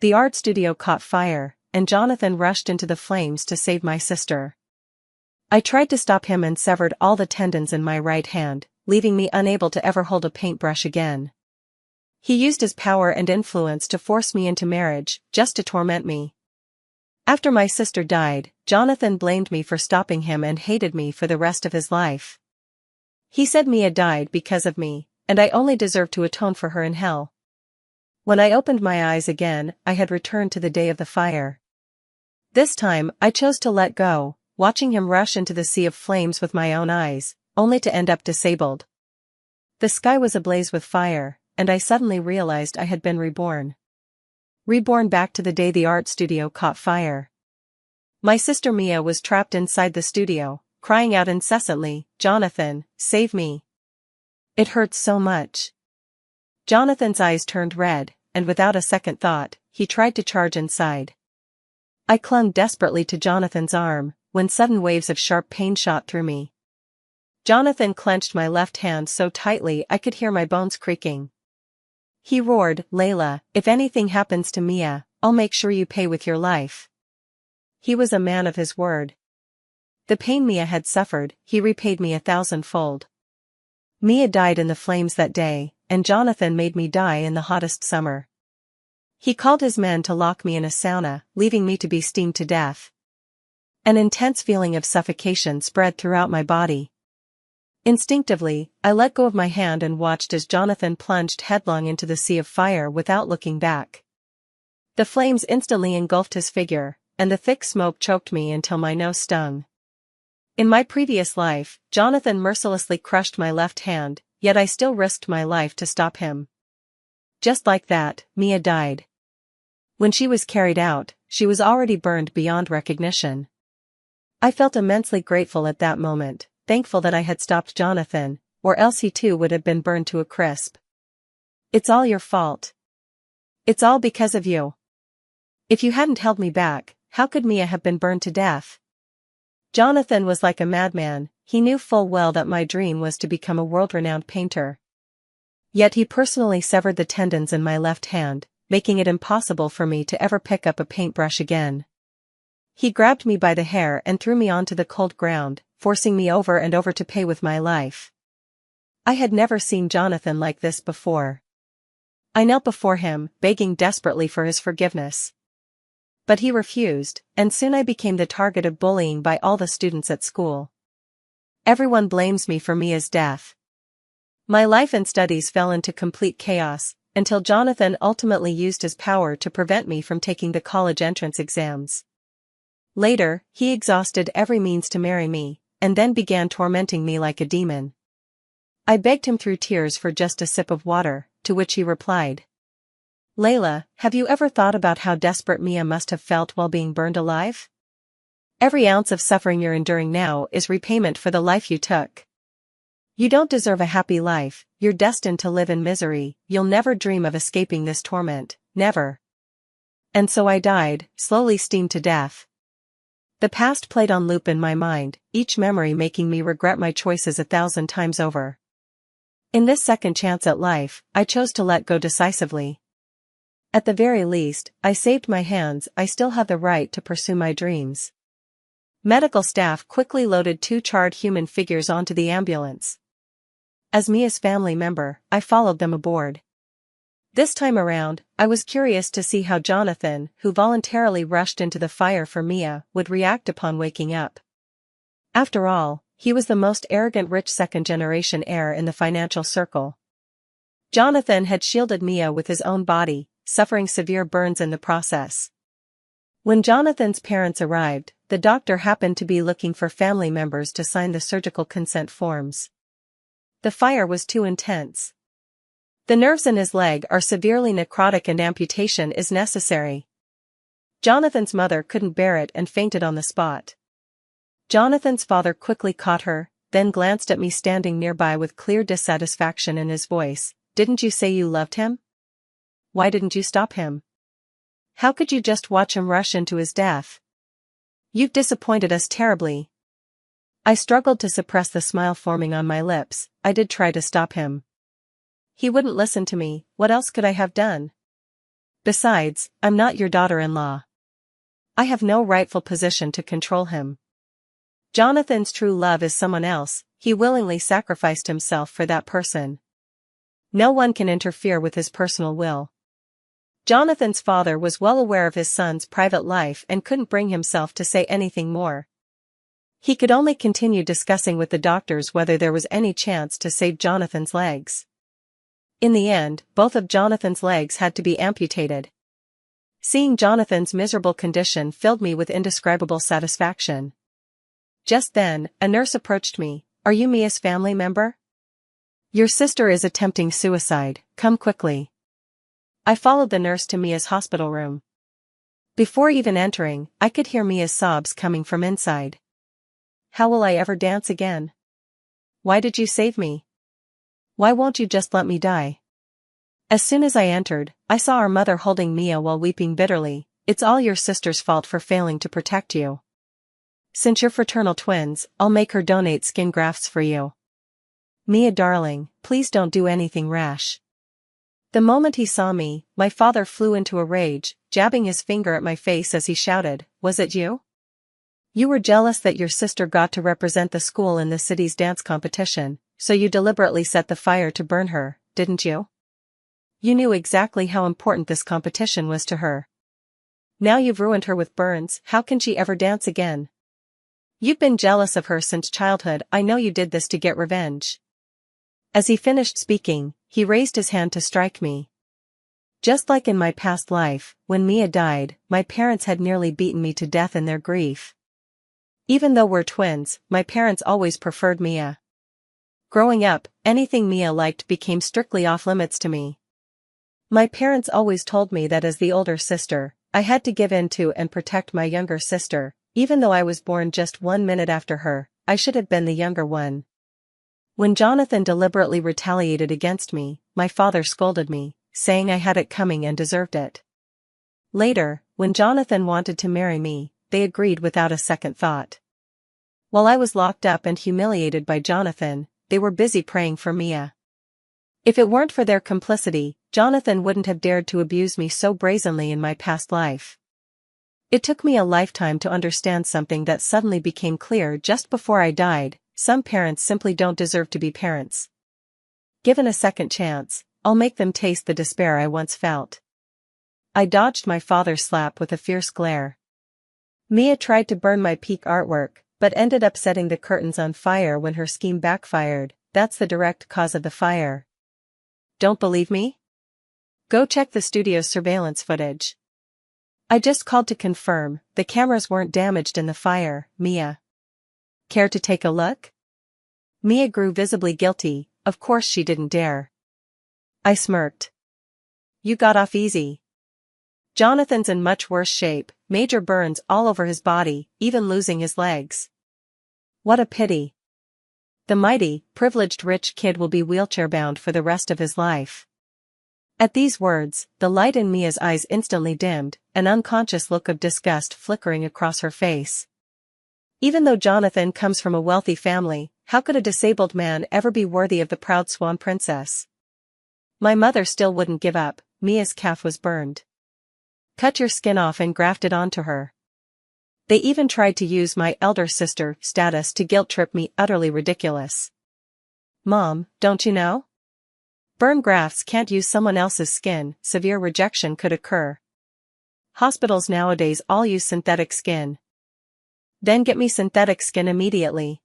The art studio caught fire, and Jonathan rushed into the flames to save my sister. I tried to stop him and severed all the tendons in my right hand, leaving me unable to ever hold a paintbrush again. He used his power and influence to force me into marriage, just to torment me. After my sister died, Jonathan blamed me for stopping him and hated me for the rest of his life. He said Mia died because of me, and I only deserved to atone for her in hell. When I opened my eyes again, I had returned to the day of the fire. This time, I chose to let go, watching him rush into the sea of flames with my own eyes, only to end up disabled. The sky was ablaze with fire, and I suddenly realized I had been reborn. Reborn back to the day the art studio caught fire. My sister Mia was trapped inside the studio, crying out incessantly, "Jonathan, save me." It hurt so much. Jonathan's eyes turned red, and without a second thought, he tried to charge inside. I clung desperately to Jonathan's arm, when sudden waves of sharp pain shot through me. Jonathan clenched my left hand so tightly I could hear my bones creaking. He roared, "Layla, if anything happens to Mia, I'll make sure you pay with your life." He was a man of his word. The pain Mia had suffered, he repaid me 1,000-fold. Mia died in the flames that day, and Jonathan made me die in the hottest summer. He called his men to lock me in a sauna, leaving me to be steamed to death. An intense feeling of suffocation spread throughout my body. Instinctively, I let go of my hand and watched as Jonathan plunged headlong into the sea of fire without looking back. The flames instantly engulfed his figure, and the thick smoke choked me until my nose stung. In my previous life, Jonathan mercilessly crushed my left hand, yet I still risked my life to stop him. Just like that, Mia died. When she was carried out, she was already burned beyond recognition. I felt immensely grateful at that moment, thankful that I had stopped Jonathan, or else he too would have been burned to a crisp. "It's all your fault. It's all because of you. If you hadn't held me back, how could Mia have been burned to death?" Jonathan was like a madman. He knew full well that my dream was to become a world-renowned painter. Yet he personally severed the tendons in my left hand, making it impossible for me to ever pick up a paintbrush again. He grabbed me by the hair and threw me onto the cold ground, forcing me over and over to pay with my life. I had never seen Jonathan like this before. I knelt before him, begging desperately for his forgiveness. But he refused, and soon I became the target of bullying by all the students at school. Everyone blames me for Mia's death. My life and studies fell into complete chaos, until Jonathan ultimately used his power to prevent me from taking the college entrance exams. Later, he exhausted every means to marry me, and then began tormenting me like a demon. I begged him through tears for just a sip of water, to which he replied, "Layla, have you ever thought about how desperate Mia must have felt while being burned alive? Every ounce of suffering you're enduring now is repayment for the life you took. You don't deserve a happy life, you're destined to live in misery, you'll never dream of escaping this torment, never." And so I died, slowly steamed to death. The past played on loop in my mind, each memory making me regret my choices 1,000 times over. In this second chance at life, I chose to let go decisively. At the very least, I saved my hands. I still have the right to pursue my dreams. Medical staff quickly loaded 2 charred human figures onto the ambulance. As Mia's family member, I followed them aboard. This time around, I was curious to see how Jonathan, who voluntarily rushed into the fire for Mia, would react upon waking up. After all, he was the most arrogant rich second-generation heir in the financial circle. Jonathan had shielded Mia with his own body, suffering severe burns in the process. When Jonathan's parents arrived, the doctor happened to be looking for family members to sign the surgical consent forms. The fire was too intense. The nerves in his leg are severely necrotic and amputation is necessary. Jonathan's mother couldn't bear it and fainted on the spot. Jonathan's father quickly caught her, then glanced at me standing nearby with clear dissatisfaction in his voice. "Didn't you say you loved him? Why didn't you stop him? How could you just watch him rush into his death? You've disappointed us terribly." I struggled to suppress the smile forming on my lips. I did try to stop him. He wouldn't listen to me. What else could I have done? Besides, I'm not your daughter-in-law. I have no rightful position to control him. Jonathan's true love is someone else, he willingly sacrificed himself for that person. No one can interfere with his personal will. Jonathan's father was well aware of his son's private life and couldn't bring himself to say anything more. He could only continue discussing with the doctors whether there was any chance to save Jonathan's legs. In the end, both of Jonathan's legs had to be amputated. Seeing Jonathan's miserable condition filled me with indescribable satisfaction. Just then, a nurse approached me. "Are you Mia's family member? Your sister is attempting suicide, come quickly." I followed the nurse to Mia's hospital room. Before even entering, I could hear Mia's sobs coming from inside. "How will I ever dance again? Why did you save me? Why won't you just let me die?" As soon as I entered, I saw our mother holding Mia while weeping bitterly. "It's all your sister's fault for failing to protect you. Since you're fraternal twins, I'll make her donate skin grafts for you. Mia darling, please don't do anything rash." The moment he saw me, my father flew into a rage, jabbing his finger at my face as he shouted, "Was it you? You were jealous that your sister got to represent the school in the city's dance competition, so you deliberately set the fire to burn her, didn't you? You knew exactly how important this competition was to her. Now you've ruined her with burns, how can she ever dance again? You've been jealous of her since childhood, I know you did this to get revenge." As he finished speaking, he raised his hand to strike me. Just like in my past life, when Mia died, my parents had nearly beaten me to death in their grief. Even though we're twins, my parents always preferred Mia. Growing up, anything Mia liked became strictly off-limits to me. My parents always told me that as the older sister, I had to give in to and protect my younger sister. Even though I was born just 1 minute after her, I should have been the younger one. When Jonathan deliberately retaliated against me, my father scolded me, saying I had it coming and deserved it. Later, when Jonathan wanted to marry me, they agreed without a second thought. While I was locked up and humiliated by Jonathan, they were busy praying for Mia. If it weren't for their complicity, Jonathan wouldn't have dared to abuse me so brazenly in my past life. It took me a lifetime to understand something that suddenly became clear just before I died: some parents simply don't deserve to be parents. Given a second chance, I'll make them taste the despair I once felt. I dodged my father's slap with a fierce glare. Mia tried to burn my peak artwork, but ended up setting the curtains on fire when her scheme backfired. That's the direct cause of the fire. Don't believe me? Go check the studio's surveillance footage. I just called to confirm, the cameras weren't damaged in the fire, Mia. Care to take a look? Mia grew visibly guilty, of course she didn't dare. I smirked. You got off easy. Jonathan's in much worse shape, major burns all over his body, even losing his legs. What a pity. The mighty, privileged rich kid will be wheelchair-bound for the rest of his life. At these words, the light in Mia's eyes instantly dimmed, an unconscious look of disgust flickering across her face. Even though Jonathan comes from a wealthy family, how could a disabled man ever be worthy of the proud swan princess? My mother still wouldn't give up. Mia's calf was burned. Cut your skin off and graft it onto her. They even tried to use my elder sister status to guilt-trip me, utterly ridiculous. Mom, don't you know? Burn grafts can't use someone else's skin, severe rejection could occur. Hospitals nowadays all use synthetic skin. Then get me synthetic skin immediately.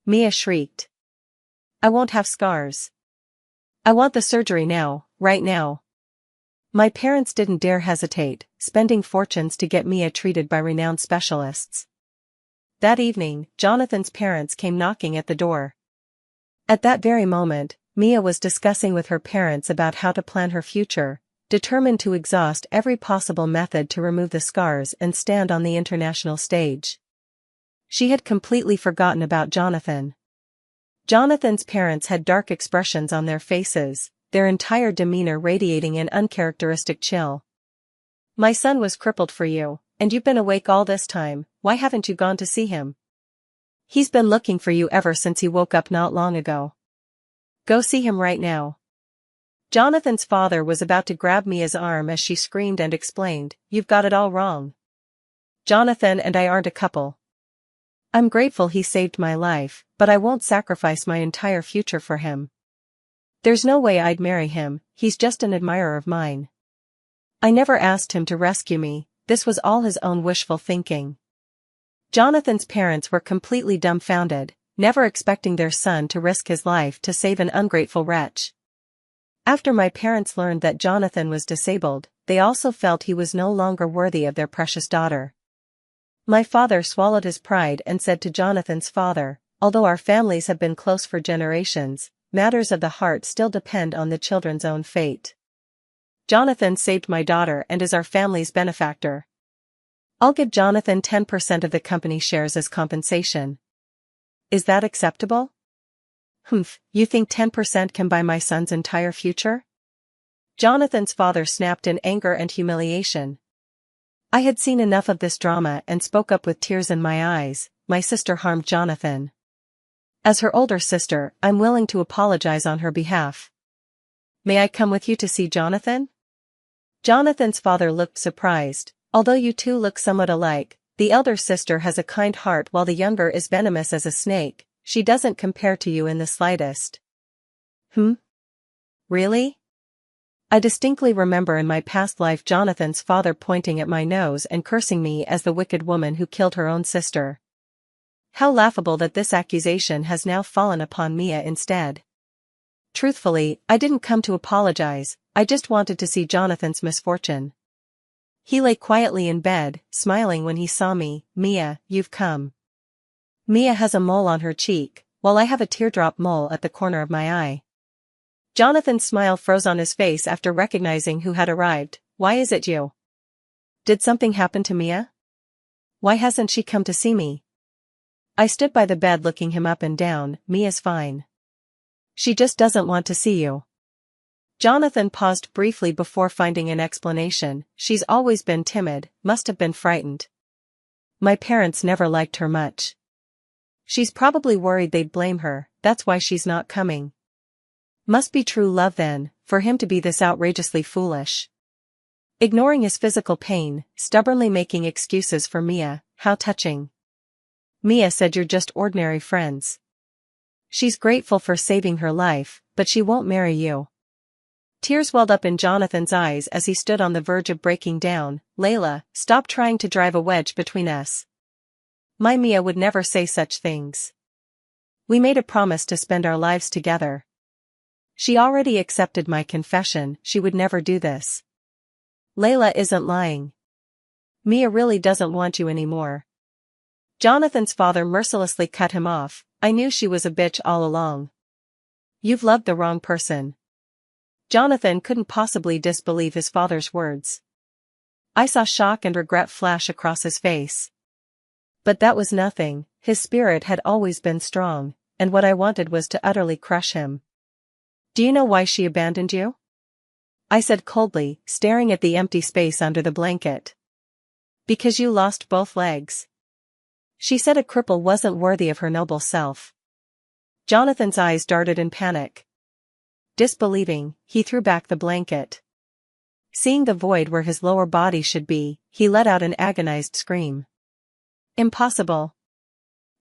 Mia shrieked. I won't have scars. I want the surgery now, right now. My parents didn't dare hesitate, spending fortunes to get Mia treated by renowned specialists. That evening, Jonathan's parents came knocking at the door. At that very moment, Mia was discussing with her parents about how to plan her future, determined to exhaust every possible method to remove the scars and stand on the international stage. She had completely forgotten about Jonathan. Jonathan's parents had dark expressions on their faces, their entire demeanor radiating an uncharacteristic chill. My son was crippled for you, and you've been awake all this time, why haven't you gone to see him? He's been looking for you ever since he woke up not long ago. Go see him right now. Jonathan's father was about to grab Mia's arm as she screamed and explained, "You've got it all wrong. Jonathan and I aren't a couple. I'm grateful he saved my life, but I won't sacrifice my entire future for him. There's no way I'd marry him, he's just an admirer of mine. I never asked him to rescue me, this was all his own wishful thinking." Jonathan's parents were completely dumbfounded, never expecting their son to risk his life to save an ungrateful wretch. After my parents learned that Jonathan was disabled, they also felt he was no longer worthy of their precious daughter. My father swallowed his pride and said to Jonathan's father, "Although our families have been close for generations, matters of the heart still depend on the children's own fate. Jonathan saved my daughter and is our family's benefactor. I'll give Jonathan 10% of the company shares as compensation. Is that acceptable?" "Humph, you think 10% can buy my son's entire future?" Jonathan's father snapped in anger and humiliation. I had seen enough of this drama and spoke up with tears in my eyes, "My sister harmed Jonathan. As her older sister, I'm willing to apologize on her behalf. May I come with you to see Jonathan?" Jonathan's father looked surprised. "Although you two look somewhat alike, the elder sister has a kind heart while the younger is venomous as a snake, she doesn't compare to you in the slightest." Really? I distinctly remember in my past life Jonathan's father pointing at my nose and cursing me as the wicked woman who killed her own sister. How laughable that this accusation has now fallen upon Mia instead. Truthfully, I didn't come to apologize, I just wanted to see Jonathan's misfortune. He lay quietly in bed, smiling when he saw me. "Mia, you've come." Mia has a mole on her cheek, while I have a teardrop mole at the corner of my eye. Jonathan's smile froze on his face after recognizing who had arrived. "Why is it you? Did something happen to Mia? Why hasn't she come to see me?" I stood by the bed looking him up and down. "Mia's fine. She just doesn't want to see you." Jonathan paused briefly before finding an explanation. "She's always been timid, must have been frightened. My parents never liked her much. She's probably worried they'd blame her, that's why she's not coming. Must be true love then, for him to be this outrageously foolish. Ignoring his physical pain, stubbornly making excuses for Mia, how touching. Mia said you're just ordinary friends. She's grateful for saving her life, but she won't marry you." Tears welled up in Jonathan's eyes as he stood on the verge of breaking down. "Layla, stop trying to drive a wedge between us. My Mia would never say such things. We made a promise to spend our lives together. She already accepted my confession, she would never do this. Layla isn't lying. Mia really doesn't want you anymore." Jonathan's father mercilessly cut him off. "I knew she was a bitch all along. You've loved the wrong person." Jonathan couldn't possibly disbelieve his father's words. I saw shock and regret flash across his face. But that was nothing, his spirit had always been strong, and what I wanted was to utterly crush him. "Do you know why she abandoned you?" I said coldly, staring at the empty space under the blanket. "Because you lost both legs. She said a cripple wasn't worthy of her noble self." Jonathan's eyes darted in panic. Disbelieving, he threw back the blanket. Seeing the void where his lower body should be, he let out an agonized scream. "Impossible.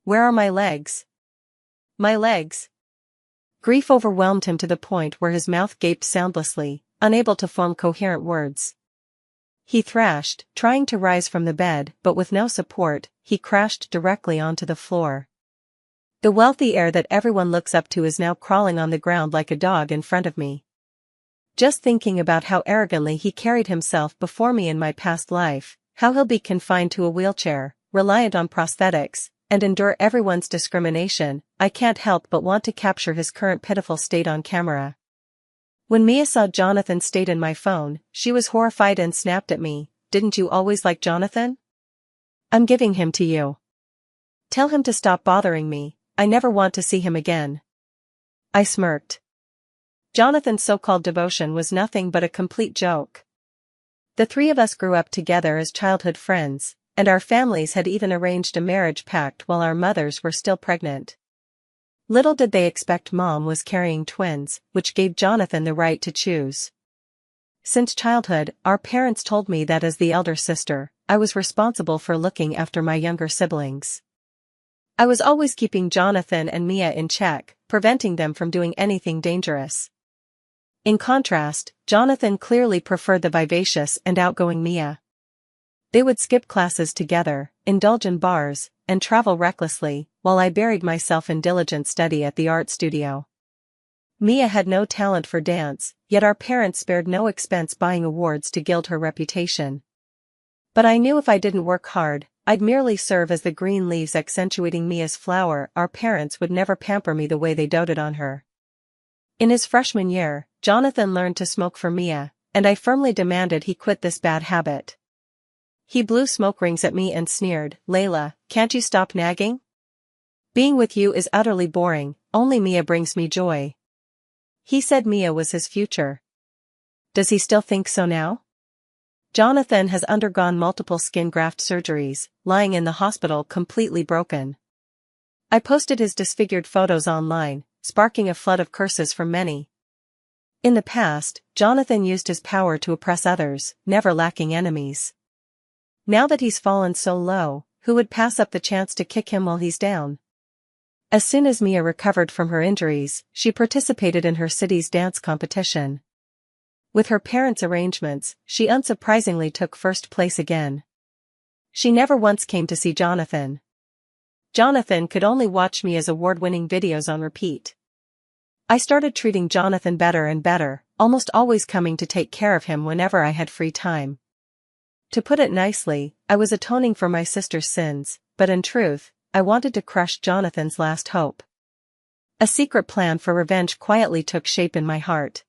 Where are my legs? My legs?" Grief overwhelmed him to the point where his mouth gaped soundlessly, unable to form coherent words. He thrashed, trying to rise from the bed, but with no support, he crashed directly onto the floor. The wealthy heir that everyone looks up to is now crawling on the ground like a dog in front of me. Just thinking about how arrogantly he carried himself before me in my past life, how he'll be confined to a wheelchair, reliant on prosthetics, and endure everyone's discrimination, I can't help but want to capture his current pitiful state on camera. When Mia saw Jonathan's state in my phone, she was horrified and snapped at me. "Didn't you always like Jonathan? I'm giving him to you. Tell him to stop bothering me, I never want to see him again." I smirked. Jonathan's so-called devotion was nothing but a complete joke. The three of us grew up together as childhood friends, and our families had even arranged a marriage pact while our mothers were still pregnant. Little did they expect Mom was carrying twins, which gave Jonathan the right to choose. Since childhood, our parents told me that as the elder sister, I was responsible for looking after my younger siblings. I was always keeping Jonathan and Mia in check, preventing them from doing anything dangerous. In contrast, Jonathan clearly preferred the vivacious and outgoing Mia. They would skip classes together, indulge in bars, and travel recklessly, while I buried myself in diligent study at the art studio. Mia had no talent for dance, yet our parents spared no expense buying awards to gild her reputation. But I knew if I didn't work hard, I'd merely serve as the green leaves accentuating Mia's flower. Our parents would never pamper me the way they doted on her. In his freshman year, Jonathan learned to smoke for Mia, and I firmly demanded he quit this bad habit. He blew smoke rings at me and sneered, "Layla, can't you stop nagging? Being with you is utterly boring, only Mia brings me joy." He said Mia was his future. Does he still think so now? Jonathan has undergone multiple skin graft surgeries, lying in the hospital completely broken. I posted his disfigured photos online, sparking a flood of curses from many. In the past, Jonathan used his power to oppress others, never lacking enemies. Now that he's fallen so low, who would pass up the chance to kick him while he's down? As soon as Mia recovered from her injuries, she participated in her city's dance competition. With her parents' arrangements, she unsurprisingly took first place again. She never once came to see Jonathan. Jonathan could only watch Mia's award-winning videos on repeat. I started treating Jonathan better and better, almost always coming to take care of him whenever I had free time. To put it nicely, I was atoning for my sister's sins, but in truth, I wanted to crush Jonathan's last hope. A secret plan for revenge quietly took shape in my heart.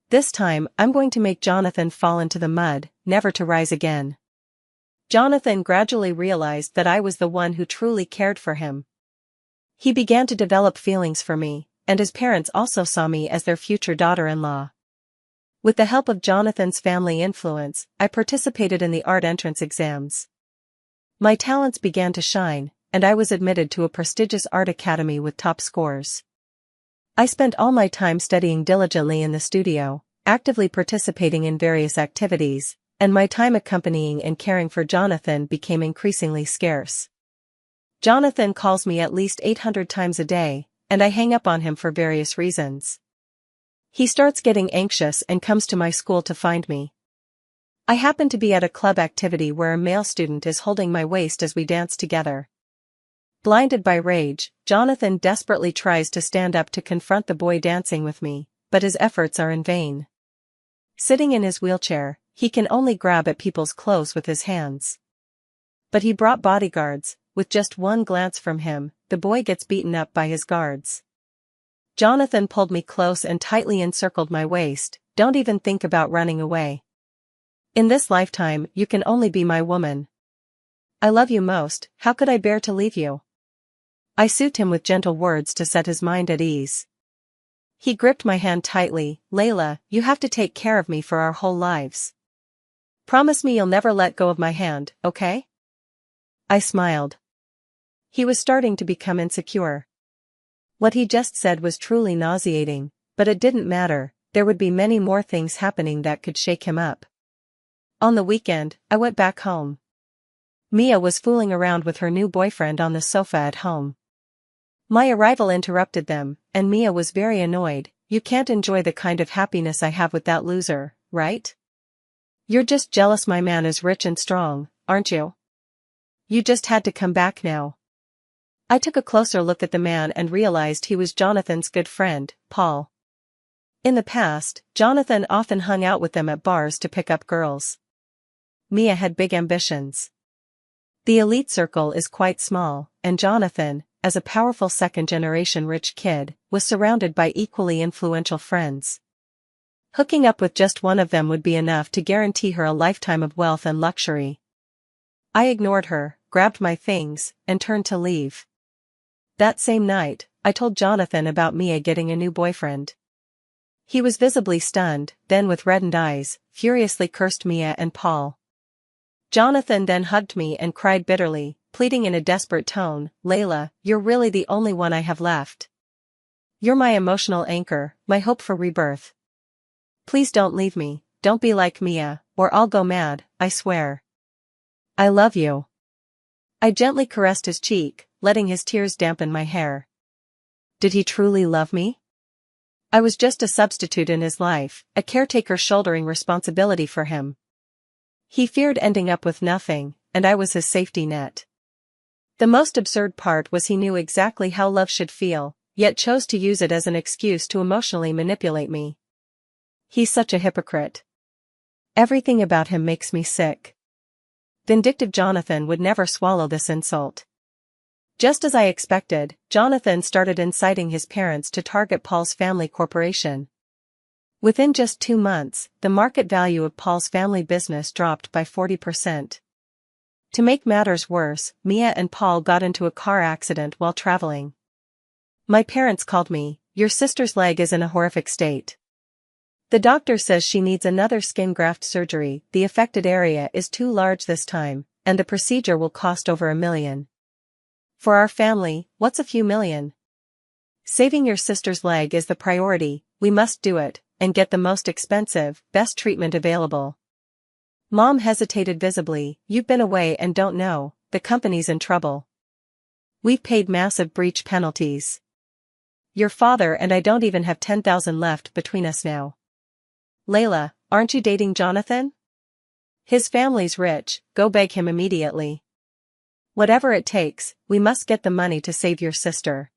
This time, I'm going to make Jonathan fall into the mud, never to rise again. Jonathan gradually realized that I was the one who truly cared for him. He began to develop feelings for me, and his parents also saw me as their future daughter-in-law. With the help of Jonathan's family influence, I participated in the art entrance exams. My talents began to shine, and I was admitted to a prestigious art academy with top scores. I spent all my time studying diligently in the studio, actively participating in various activities, and my time accompanying and caring for Jonathan became increasingly scarce. Jonathan calls me at least 800 times a day, and I hang up on him for various reasons. He starts getting anxious and comes to my school to find me. I happen to be at a club activity where a male student is holding my waist as we dance together. Blinded by rage, Jonathan desperately tries to stand up to confront the boy dancing with me, but his efforts are in vain. Sitting in his wheelchair, he can only grab at people's clothes with his hands. But he brought bodyguards. With just one glance from him, the boy gets beaten up by his guards. Jonathan pulled me close and tightly encircled my waist. "Don't even think about running away. In this lifetime, you can only be my woman. I love you most, how could I bear to leave you?" I soothed him with gentle words to set his mind at ease. He gripped my hand tightly. "Layla, you have to take care of me for our whole lives. Promise me you'll never let go of my hand, okay?" I smiled. He was starting to become insecure. What he just said was truly nauseating, but it didn't matter, there would be many more things happening that could shake him up. On the weekend, I went back home. Mia was fooling around with her new boyfriend on the sofa at home. My arrival interrupted them, and Mia was very annoyed. "You can't enjoy the kind of happiness I have with that loser, right? You're just jealous my man is rich and strong, aren't you? You just had to come back now." I took a closer look at the man and realized he was Jonathan's good friend, Paul. In the past, Jonathan often hung out with them at bars to pick up girls. Mia had big ambitions. The elite circle is quite small, and Jonathan, as a powerful second-generation rich kid, was surrounded by equally influential friends. Hooking up with just one of them would be enough to guarantee her a lifetime of wealth and luxury. I ignored her, grabbed my things, and turned to leave. That same night, I told Jonathan about Mia getting a new boyfriend. He was visibly stunned, then with reddened eyes, furiously cursed Mia and Paul. Jonathan then hugged me and cried bitterly. pleading in a desperate tone, "Layla, you're really the only one I have left. You're my emotional anchor, my hope for rebirth. Please don't leave me, don't be like Mia, or I'll go mad, I swear. I love you." I gently caressed his cheek, letting his tears dampen my hair. Did he truly love me? I was just a substitute in his life, a caretaker shouldering responsibility for him. He feared ending up with nothing, and I was his safety net. The most absurd part was he knew exactly how love should feel, yet chose to use it as an excuse to emotionally manipulate me. He's such a hypocrite. Everything about him makes me sick. Vindictive Jonathan would never swallow this insult. Just as I expected, Jonathan started inciting his parents to target Paul's family corporation. Within just 2 months, the market value of Paul's family business dropped by 40%. To make matters worse, Mia and Paul got into a car accident while traveling. My parents called me, "Your sister's leg is in a horrific state. The doctor says she needs another skin graft surgery, the affected area is too large this time, and the procedure will cost over $1 million. For our family, what's a few million? Saving your sister's leg is the priority, we must do it, and get the most expensive, best treatment available." Mom hesitated visibly. "You've been away and don't know, the company's in trouble. We've paid massive breach penalties. Your father and I don't even have 10,000 left between us now. Layla, aren't you dating Jonathan? His family's rich, go beg him immediately. Whatever it takes, we must get the money to save your sister.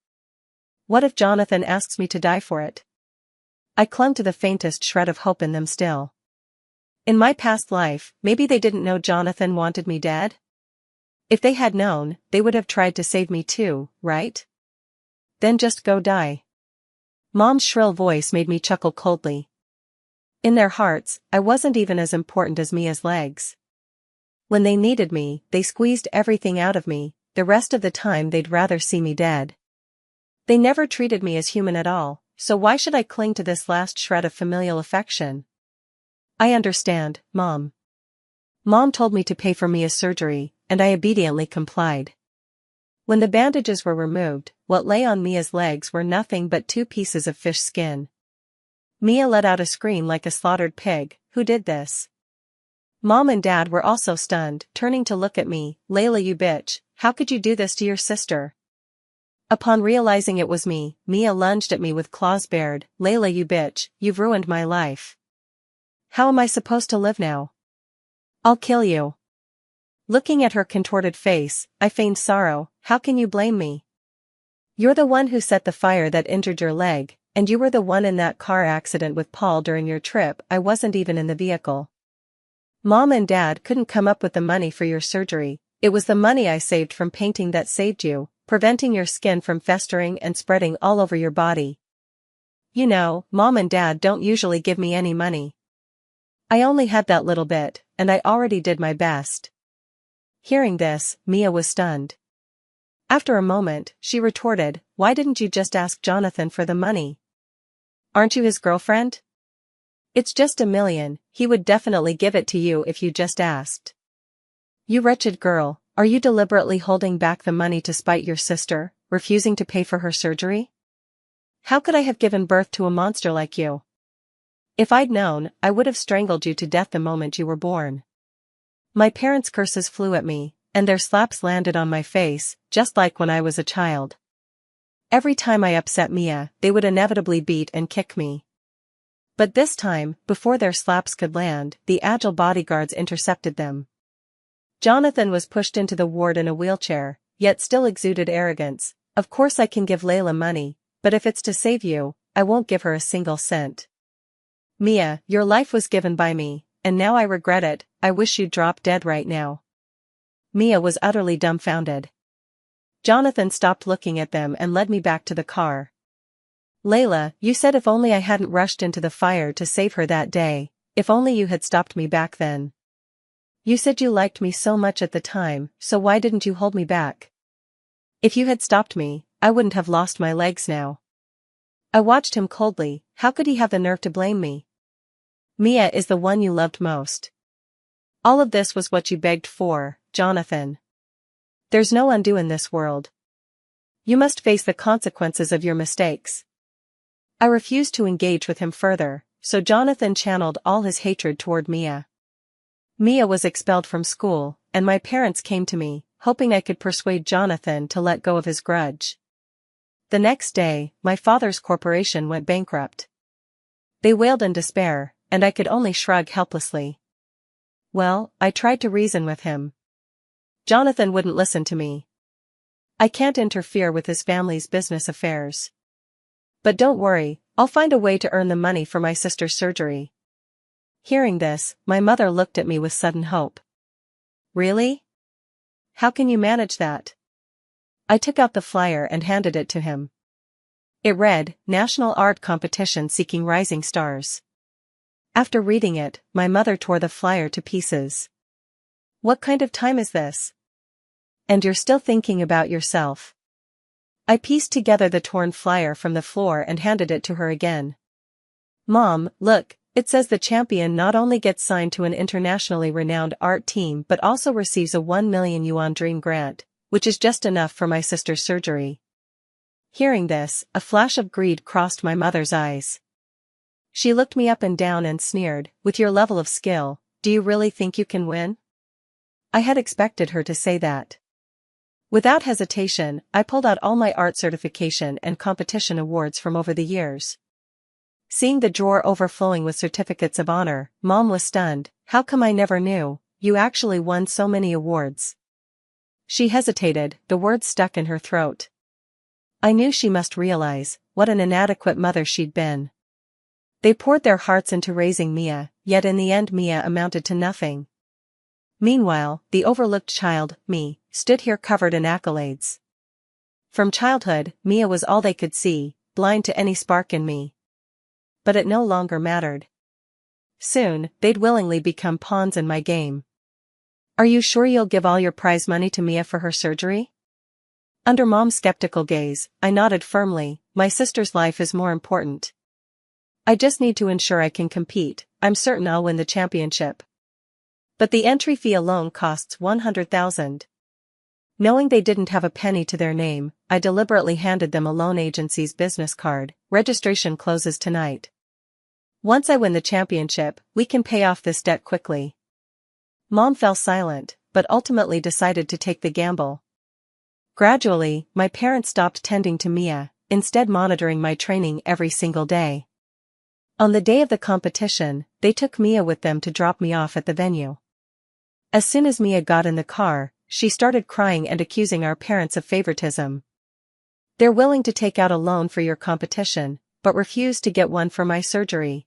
What if Jonathan asks me to die for it?" I clung to the faintest shred of hope in them still. In my past life, maybe they didn't know Jonathan wanted me dead? If they had known, they would have tried to save me too, right? Then just go die. Mom's shrill voice made me chuckle coldly. In their hearts, I wasn't even as important as Mia's legs. When they needed me, they squeezed everything out of me, the rest of the time they'd rather see me dead. They never treated me as human at all, so why should I cling to this last shred of familial affection? I understand, Mom. Mom told me to pay for Mia's surgery, and I obediently complied. When the bandages were removed, what lay on Mia's legs were nothing but 2 pieces of fish skin. Mia let out a scream like a slaughtered pig. Who did this? Mom and Dad were also stunned, turning to look at me. "Layla, you bitch, how could you do this to your sister?" Upon realizing it was me, Mia lunged at me with claws bared. "Layla, you bitch, you've ruined my life. How am I supposed to live now? I'll kill you." Looking at her contorted face, I feigned sorrow. "How can you blame me? You're the one who set the fire that injured your leg, and you were the one in that car accident with Paul during your trip. I wasn't even in the vehicle. Mom and Dad couldn't come up with the money for your surgery, it was the money I saved from painting that saved you, preventing your skin from festering and spreading all over your body. You know, Mom and Dad don't usually give me any money. I only had that little bit, and I already did my best." Hearing this, Mia was stunned. After a moment, she retorted, "Why didn't you just ask Jonathan for the money? Aren't you his girlfriend? It's just $1 million, he would definitely give it to you if you just asked." "You wretched girl, are you deliberately holding back the money to spite your sister, refusing to pay for her surgery? How could I have given birth to a monster like you? If I'd known, I would have strangled you to death the moment you were born." My parents' curses flew at me, and their slaps landed on my face, just like when I was a child. Every time I upset Mia, they would inevitably beat and kick me. But this time, before their slaps could land, the agile bodyguards intercepted them. Jonathan was pushed into the ward in a wheelchair, yet still exuded arrogance. "Of course I can give Layla money, but if it's to save you, I won't give her a single cent. Mia, your life was given by me, and now I regret it. I wish you'd drop dead right now." Mia was utterly dumbfounded. Jonathan stopped looking at them and led me back to the car. "Layla, you said if only I hadn't rushed into the fire to save her that day, if only you had stopped me back then. You said you liked me so much at the time, so why didn't you hold me back? If you had stopped me, I wouldn't have lost my legs now." I watched him coldly. How could he have the nerve to blame me? Mia is the one you loved most. All of this was what you begged for, Jonathan. There's no undo in this world. You must face the consequences of your mistakes. I refused to engage with him further, so Jonathan channeled all his hatred toward Mia. Mia was expelled from school, and my parents came to me, hoping I could persuade Jonathan to let go of his grudge. The next day, my father's corporation went bankrupt. They wailed in despair, and I could only shrug helplessly. Well, I tried to reason with him. Jonathan wouldn't listen to me. I can't interfere with his family's business affairs. But don't worry, I'll find a way to earn the money for my sister's surgery. Hearing this, my mother looked at me with sudden hope. Really? How can you manage that? I took out the flyer and handed it to him. It read, National Art Competition Seeking Rising Stars. After reading it, my mother tore the flyer to pieces. What kind of time is this? And you're still thinking about yourself. I pieced together the torn flyer from the floor and handed it to her again. Mom, look, it says the champion not only gets signed to an internationally renowned art team but also receives a 1 million yuan dream grant, which is just enough for my sister's surgery. Hearing this, a flash of greed crossed my mother's eyes. She looked me up and down and sneered, with your level of skill, do you really think you can win? I had expected her to say that. Without hesitation, I pulled out all my art certification and competition awards from over the years. Seeing the drawer overflowing with certificates of honor, Mom was stunned. How come I never knew? You actually won so many awards. She hesitated, the words stuck in her throat. I knew she must realize what an inadequate mother she'd been. They poured their hearts into raising Mia, yet in the end Mia amounted to nothing. Meanwhile, the overlooked child, me, stood here covered in accolades. From childhood, Mia was all they could see, blind to any spark in me. But it no longer mattered. Soon, they'd willingly become pawns in my game. Are you sure you'll give all your prize money to Mia for her surgery? Under Mom's skeptical gaze, I nodded firmly, my sister's life is more important. I just need to ensure I can compete, I'm certain I'll win the championship. But the entry fee alone costs 100,000. Knowing they didn't have a penny to their name, I deliberately handed them a loan agency's business card. Registration closes tonight. Once I win the championship, we can pay off this debt quickly. Mom fell silent, but ultimately decided to take the gamble. Gradually, my parents stopped tending to Mia, instead monitoring my training every single day. On the day of the competition, they took Mia with them to drop me off at the venue. As soon as Mia got in the car, she started crying and accusing our parents of favoritism. They're willing to take out a loan for your competition, but refuse to get one for my surgery.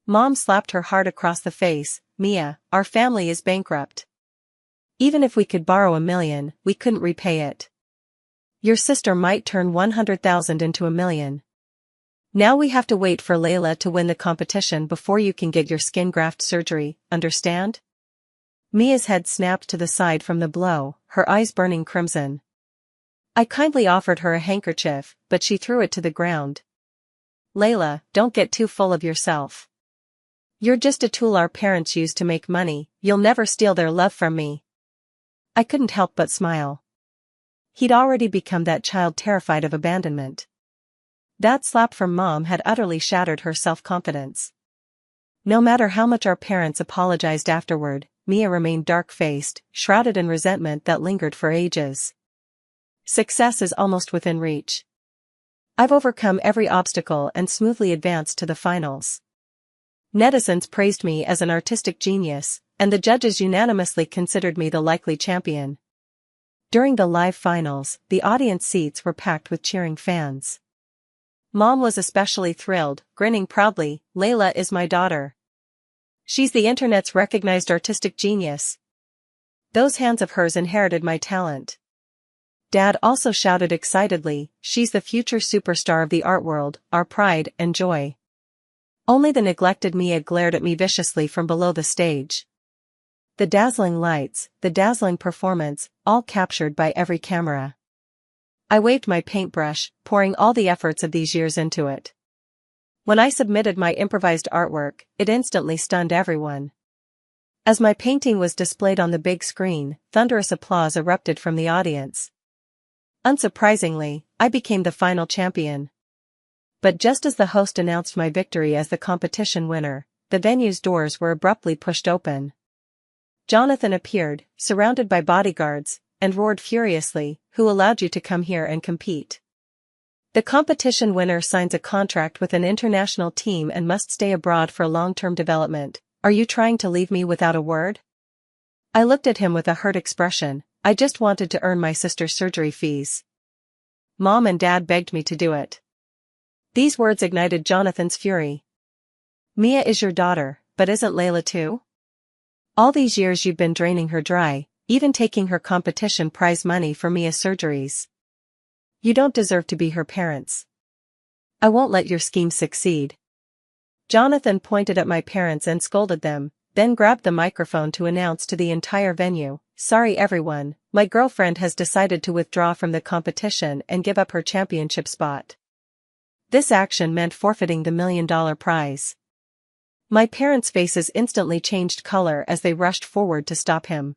Mom slapped her hard across the face, Mia, our family is bankrupt. Even if we could borrow 1 million, we couldn't repay it. Your sister might turn 100,000 into 1 million. Now we have to wait for Layla to win the competition before you can get your skin graft surgery, understand? Mia's head snapped to the side from the blow, her eyes burning crimson. I kindly offered her a handkerchief, but she threw it to the ground. Layla, don't get too full of yourself. You're just a tool our parents use to make money, you'll never steal their love from me. I couldn't help but smile. He'd already become that child terrified of abandonment. That slap from Mom had utterly shattered her self-confidence. No matter how much our parents apologized afterward, Mia remained dark-faced, shrouded in resentment that lingered for ages. Success is almost within reach. I've overcome every obstacle and smoothly advanced to the finals. Netizens praised me as an artistic genius, and the judges unanimously considered me the likely champion. During the live finals, the audience seats were packed with cheering fans. Mom was especially thrilled, grinning proudly, Layla is my daughter. She's the internet's recognized artistic genius. Those hands of hers inherited my talent. Dad also shouted excitedly, she's the future superstar of the art world, our pride and joy. Only the neglected Mia glared at me viciously from below the stage. The dazzling lights, the dazzling performance, all captured by every camera. I waved my paintbrush, pouring all the efforts of these years into it. When I submitted my improvised artwork, it instantly stunned everyone. As my painting was displayed on the big screen, thunderous applause erupted from the audience. Unsurprisingly, I became the final champion. But just as the host announced my victory as the competition winner, the venue's doors were abruptly pushed open. Jonathan appeared, surrounded by bodyguards, and roared furiously, "Who allowed you to come here and compete? The competition winner signs a contract with an international team and must stay abroad for long-term development. Are you trying to leave me without a word?" I looked at him with a hurt expression. I just wanted to earn my sister's surgery fees. Mom and Dad begged me to do it. These words ignited Jonathan's fury. Mia is your daughter, but isn't Layla too? All these years you've been draining her dry, even taking her competition prize money for Mia's surgeries. You don't deserve to be her parents. I won't let your scheme succeed. Jonathan pointed at my parents and scolded them, then grabbed the microphone to announce to the entire venue, "Sorry everyone, my girlfriend has decided to withdraw from the competition and give up her championship spot." This action meant forfeiting the $1 million prize. My parents' faces instantly changed color as they rushed forward to stop him.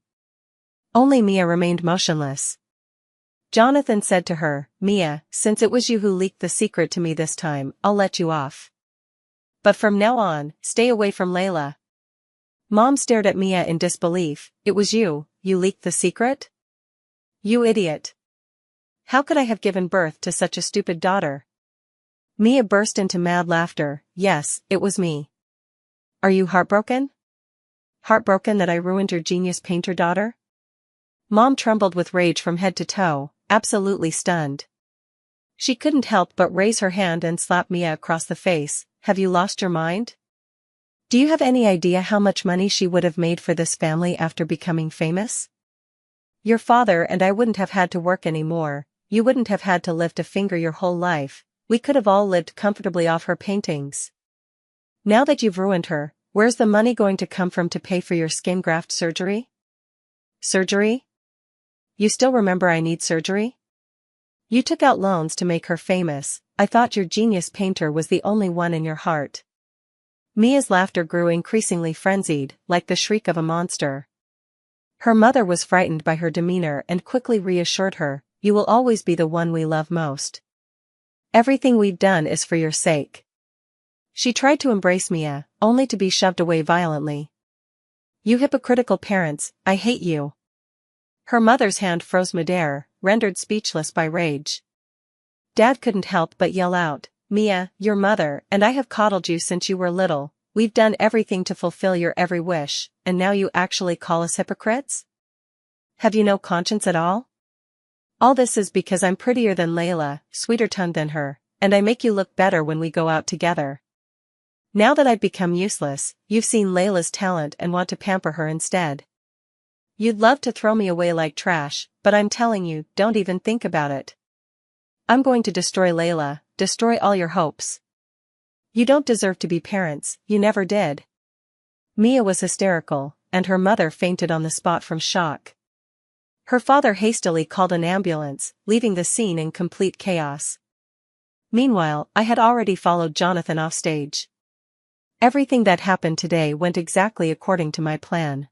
Only Mia remained motionless. Jonathan said to her, "Mia, since it was you who leaked the secret to me this time, I'll let you off. But from now on, stay away from Layla." Mom stared at Mia in disbelief. "It was you leaked the secret? You idiot. How could I have given birth to such a stupid daughter?" Mia burst into mad laughter. "Yes, it was me. Are you heartbroken? Heartbroken that I ruined your genius painter daughter?" Mom trembled with rage from head to toe, absolutely stunned. She couldn't help but raise her hand and slap Mia across the face. "Have you lost your mind? Do you have any idea how much money she would have made for this family after becoming famous? Your father and I wouldn't have had to work anymore, you wouldn't have had to lift a finger your whole life, we could have all lived comfortably off her paintings. Now that you've ruined her, where's the money going to come from to pay for your skin graft surgery?" "Surgery? You still remember I need surgery? You took out loans to make her famous. I thought your genius painter was the only one in your heart." Mia's laughter grew increasingly frenzied, like the shriek of a monster. Her mother was frightened by her demeanor and quickly reassured her, "You will always be the one we love most. Everything we've done is for your sake." She tried to embrace Mia, only to be shoved away violently. "You hypocritical parents, I hate you." Her mother's hand froze midair, rendered speechless by rage. Dad couldn't help but yell out, "Mia, your mother and I have coddled you since you were little, we've done everything to fulfill your every wish, and now you actually call us hypocrites? Have you no conscience at all? All this is because I'm prettier than Layla, sweeter-tongued than her, and I make you look better when we go out together. Now that I've become useless, you've seen Layla's talent and want to pamper her instead. You'd love to throw me away like trash, but I'm telling you, don't even think about it. I'm going to destroy Layla, destroy all your hopes. You don't deserve to be parents, you never did." Mia was hysterical, and her mother fainted on the spot from shock. Her father hastily called an ambulance, leaving the scene in complete chaos. Meanwhile, I had already followed Jonathan off stage. Everything that happened today went exactly according to my plan.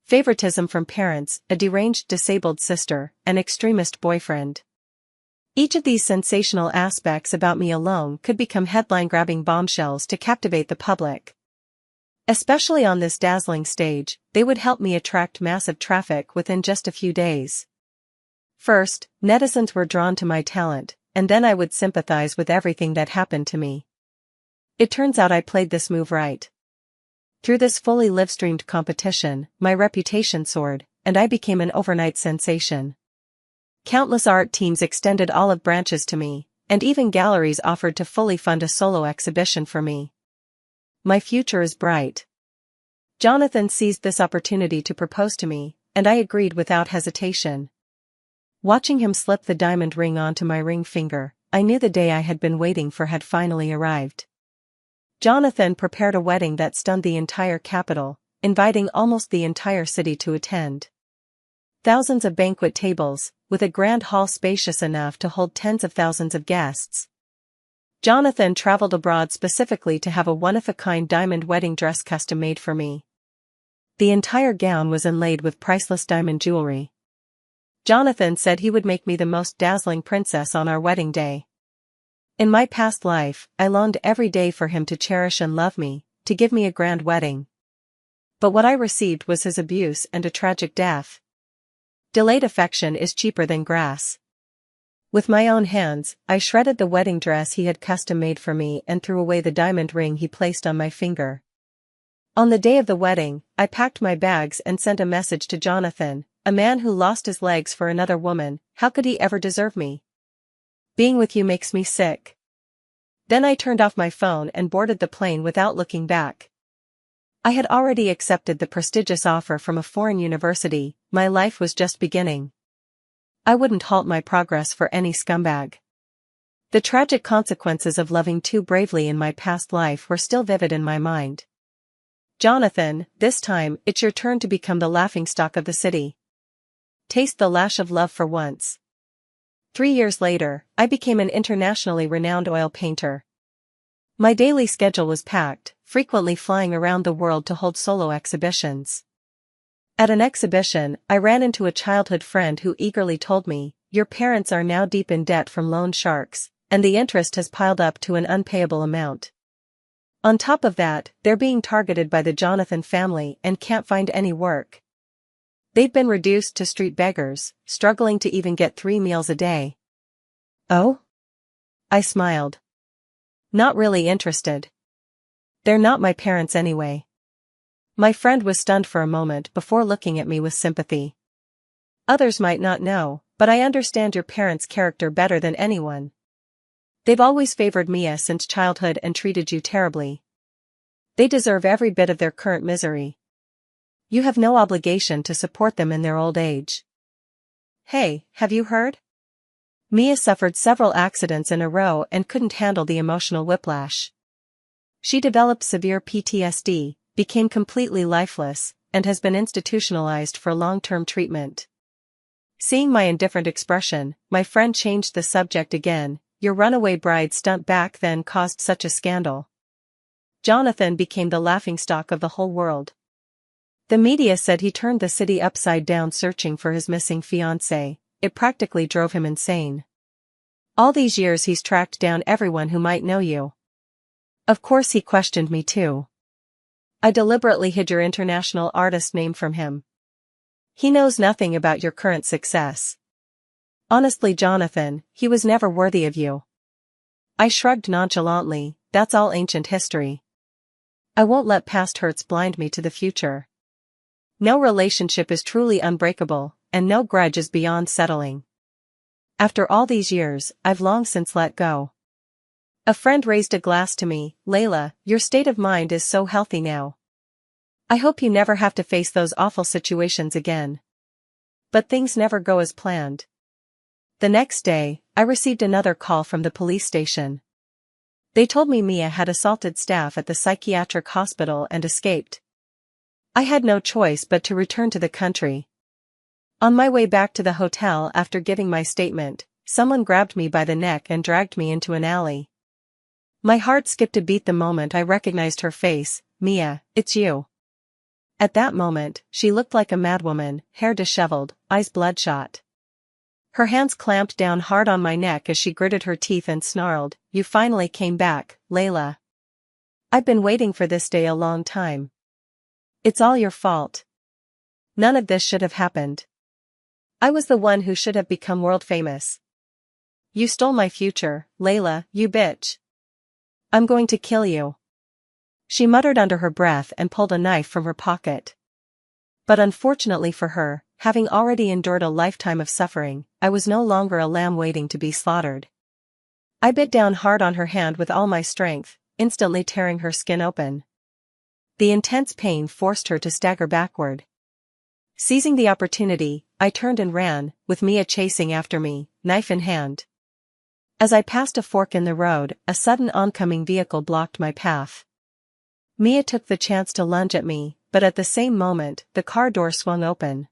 Favoritism from parents, a deranged disabled sister, an extremist boyfriend. Each of these sensational aspects about me alone could become headline-grabbing bombshells to captivate the public. Especially on this dazzling stage, they would help me attract massive traffic within just a few days. First, netizens were drawn to my talent, and then I would sympathize with everything that happened to me. It turns out I played this move right. Through this fully live-streamed competition, my reputation soared, and I became an overnight sensation. Countless art teams extended olive branches to me, and even galleries offered to fully fund a solo exhibition for me. My future is bright. Jonathan seized this opportunity to propose to me, and I agreed without hesitation. Watching him slip the diamond ring onto my ring finger, I knew the day I had been waiting for had finally arrived. Jonathan prepared a wedding that stunned the entire capital, inviting almost the entire city to attend. Thousands of banquet tables, with a grand hall spacious enough to hold tens of thousands of guests. Jonathan traveled abroad specifically to have a one-of-a-kind diamond wedding dress custom-made for me. The entire gown was inlaid with priceless diamond jewelry. Jonathan said he would make me the most dazzling princess on our wedding day. In my past life, I longed every day for him to cherish and love me, to give me a grand wedding. But what I received was his abuse and a tragic death. Delayed affection is cheaper than grass. With my own hands, I shredded the wedding dress he had custom-made for me and threw away the diamond ring he placed on my finger. On the day of the wedding, I packed my bags and sent a message to Jonathan, a man who lost his legs for another woman. How could he ever deserve me? Being with you makes me sick. Then I turned off my phone and boarded the plane without looking back. I had already accepted the prestigious offer from a foreign university. My life was just beginning. I wouldn't halt my progress for any scumbag. The tragic consequences of loving too bravely in my past life were still vivid in my mind. Jonathan, this time, it's your turn to become the laughingstock of the city. Taste the lash of love for once. 3 years later, I became an internationally renowned oil painter. My daily schedule was packed, frequently flying around the world to hold solo exhibitions. At an exhibition, I ran into a childhood friend who eagerly told me, "Your parents are now deep in debt from loan sharks, and the interest has piled up to an unpayable amount. On top of that, they're being targeted by the Jonathan family and can't find any work. They've been reduced to street beggars, struggling to even get 3 meals a day." Oh? I smiled. Not really interested. They're not my parents anyway. My friend was stunned for a moment before looking at me with sympathy. Others might not know, but I understand your parents' character better than anyone. They've always favored Mia since childhood and treated you terribly. They deserve every bit of their current misery. You have no obligation to support them in their old age. Hey, have you heard? Mia suffered several accidents in a row and couldn't handle the emotional whiplash. She developed severe PTSD, became completely lifeless, and has been institutionalized for long-term treatment. Seeing my indifferent expression, my friend changed the subject again. Your runaway bride stunt back then caused such a scandal. Jonathan became the laughingstock of the whole world. The media said he turned the city upside down searching for his missing fiancée. It practically drove him insane. All these years he's tracked down everyone who might know you. Of course he questioned me too. I deliberately hid your international artist name from him. He knows nothing about your current success. Honestly, Jonathan, he was never worthy of you. I shrugged nonchalantly. That's all ancient history. I won't let past hurts blind me to the future. No relationship is truly unbreakable, and no grudge is beyond settling. After all these years, I've long since let go. A friend raised a glass to me. Layla, your state of mind is so healthy now. I hope you never have to face those awful situations again. But things never go as planned. The next day, I received another call from the police station. They told me Mia had assaulted staff at the psychiatric hospital and escaped. I had no choice but to return to the country. On my way back to the hotel after giving my statement, someone grabbed me by the neck and dragged me into an alley. My heart skipped a beat the moment I recognized her face. Mia, it's you. At that moment, she looked like a madwoman, hair disheveled, eyes bloodshot. Her hands clamped down hard on my neck as she gritted her teeth and snarled, "You finally came back, Layla. I've been waiting for this day a long time. It's all your fault. None of this should have happened. I was the one who should have become world famous. You stole my future, Layla, you bitch. I'm going to kill you." She muttered under her breath and pulled a knife from her pocket. But unfortunately for her, having already endured a lifetime of suffering, I was no longer a lamb waiting to be slaughtered. I bit down hard on her hand with all my strength, instantly tearing her skin open. The intense pain forced her to stagger backward. Seizing the opportunity, I turned and ran, with Mia chasing after me, knife in hand. As I passed a fork in the road, a sudden oncoming vehicle blocked my path. Mia took the chance to lunge at me, but at the same moment, the car door swung open.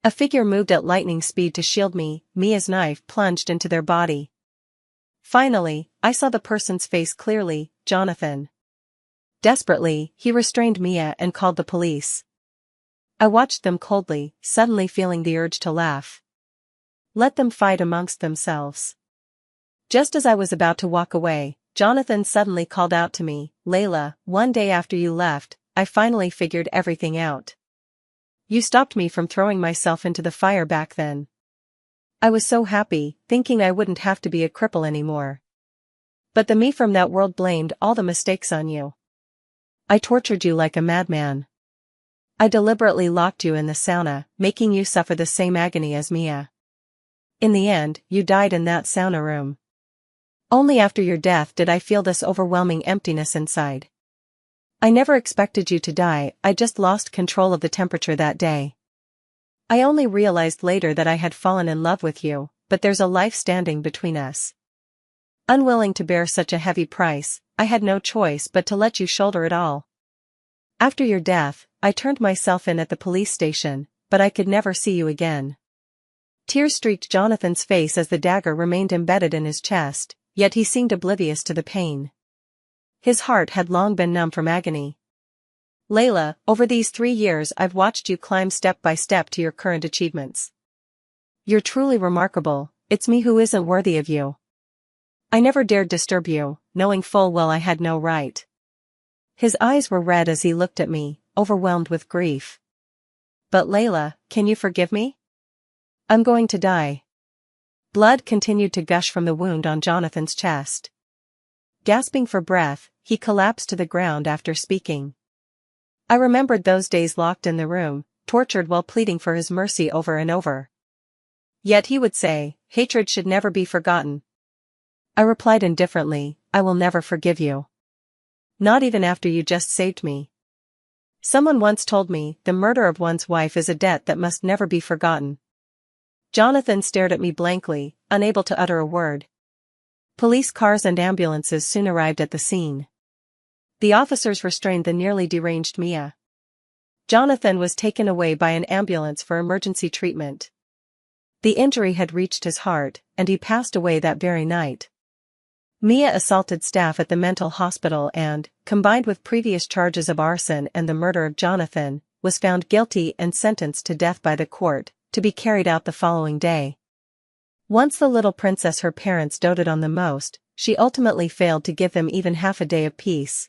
A figure moved at lightning speed to shield me. Mia's knife plunged into their body. Finally, I saw the person's face clearly, Jonathan. Desperately, he restrained Mia and called the police. I watched them coldly, suddenly feeling the urge to laugh. Let them fight amongst themselves. Just as I was about to walk away, Jonathan suddenly called out to me, "Layla, one day after you left, I finally figured everything out. You stopped me from throwing myself into the fire back then. I was so happy, thinking I wouldn't have to be a cripple anymore. But the me from that world blamed all the mistakes on you. I tortured you like a madman. I deliberately locked you in the sauna, making you suffer the same agony as Mia. In the end, you died in that sauna room. Only after your death did I feel this overwhelming emptiness inside. I never expected you to die, I just lost control of the temperature that day. I only realized later that I had fallen in love with you, but there's a life standing between us. Unwilling to bear such a heavy price, I had no choice but to let you shoulder it all. After your death, I turned myself in at the police station, but I could never see you again." Tears streaked Jonathan's face as the dagger remained embedded in his chest, yet he seemed oblivious to the pain. His heart had long been numb from agony. "Layla, over these 3 years I've watched you climb step by step to your current achievements. You're truly remarkable, it's me who isn't worthy of you. I never dared disturb you, knowing full well I had no right." His eyes were red as he looked at me, overwhelmed with grief. "But Layla, can you forgive me? I'm going to die." Blood continued to gush from the wound on Jonathan's chest. Gasping for breath, he collapsed to the ground after speaking. I remembered those days locked in the room, tortured while pleading for his mercy over and over. Yet he would say, "Hatred should never be forgotten." I replied indifferently, "I will never forgive you. Not even after you just saved me." Someone once told me, the murder of one's wife is a debt that must never be forgotten. Jonathan stared at me blankly, unable to utter a word. Police cars and ambulances soon arrived at the scene. The officers restrained the nearly deranged Mia. Jonathan was taken away by an ambulance for emergency treatment. The injury had reached his heart, and he passed away that very night. Mia assaulted staff at the mental hospital and, combined with previous charges of arson and the murder of Jonathan, was found guilty and sentenced to death by the court, to be carried out the following day. Once the little princess her parents doted on the most, she ultimately failed to give them even half a day of peace.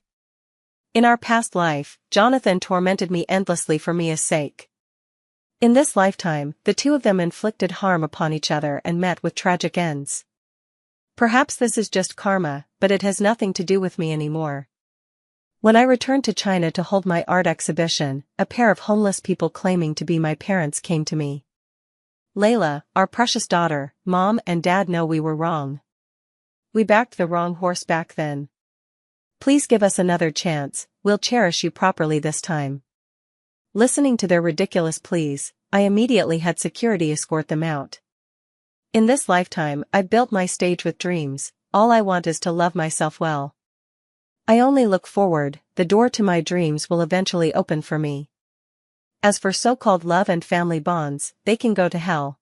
In our past life, Jonathan tormented me endlessly for Mia's sake. In this lifetime, the two of them inflicted harm upon each other and met with tragic ends. Perhaps this is just karma, but it has nothing to do with me anymore. When I returned to China to hold my art exhibition, a pair of homeless people claiming to be my parents came to me. "Layla, our precious daughter, Mom and Dad know we were wrong. We backed the wrong horse back then. Please give us another chance, we'll cherish you properly this time." Listening to their ridiculous pleas, I immediately had security escort them out. In this lifetime, I've built my stage with dreams, all I want is to love myself well. I only look forward, the door to my dreams will eventually open for me. As for so-called love and family bonds, they can go to hell.